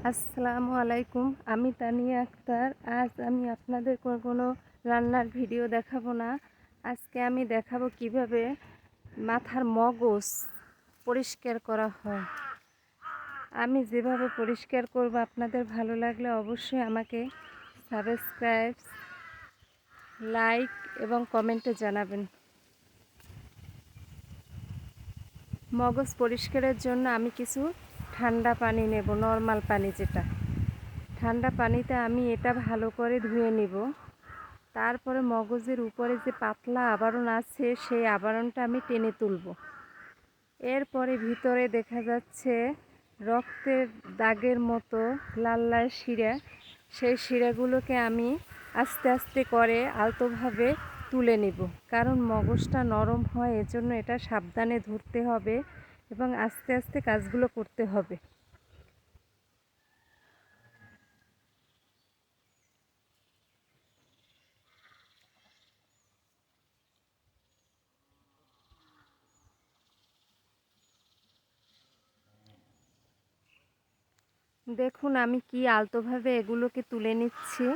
আসসালামু আলাইকুম। আমি তানিয়া আক্তার। আজ আমি আপনাদের কোনো রান্নার ভিডিও দেখাবো না। আজকে আমি দেখাবো কিভাবে মাথার মগজ পরিষ্কার করা হয়। আমি যেভাবে পরিষ্কার করব, আপনাদের ভালো লাগলে অবশ্যই আমাকে সাবস্ক্রাইব, লাইক এবং কমেন্টে জানাবেন। মগজ পরিষ্কারের জন্য আমি কিছু ঠান্ডা পানি নেব, নর্মাল পানি যেটা। ঠান্ডা পানিতে আমি এটা ভালো করে ধুয়ে নিব। তারপরে মগজের উপরে যে পাতলা আবরণ আছে সেই আবরণটা আমি টেনে তুলব। এরপরে ভিতরে দেখা যাচ্ছে রক্তের দাগের মতো লাল লাল শিরা, সেই শিরাগুলোকে আমি আস্তে আস্তে করে আলতোভাবে তুলে নিব। কারণ মগজটা নরম হয়, এজন্য এটা সাবধানে ধরতে হবে এবং আস্তে আস্তে কাজগুলো করতে হবে। দেখুন আমি কি আলতোভাবে এগুলোকে তুলে নিচ্ছি।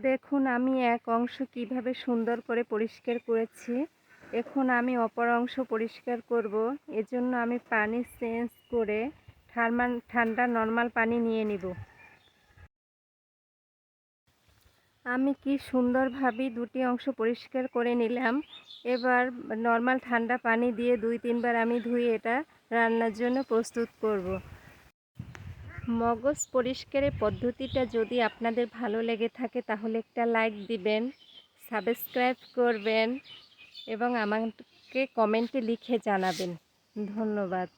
দেখুন আমি এক অংশ কিভাবে সুন্দর করে পরিষ্কার করেছি। এখন আমি অপর অংশ পরিষ্কার করব। এজন্য আমি পানি চেঞ্জ করে ঠান্ডা নর্মাল পানি নিয়ে নিব। আমি কি সুন্দরভাবে দুটি অংশ পরিষ্কার করে নিলাম। এবার নর্মাল ঠান্ডা পানি দিয়ে 2-3 বার আমি ধুয়ে এটা রান্নার জন্য প্রস্তুত করব। মগজ পরিষ্কারের পদ্ধতিটা যদি আপনাদের ভালো লেগে থাকে তাহলে একটা লাইক দিবেন, সাবস্ক্রাইব করবেন এবং আমাকে কমেন্টে লিখে জানাবেন। ধন্যবাদ।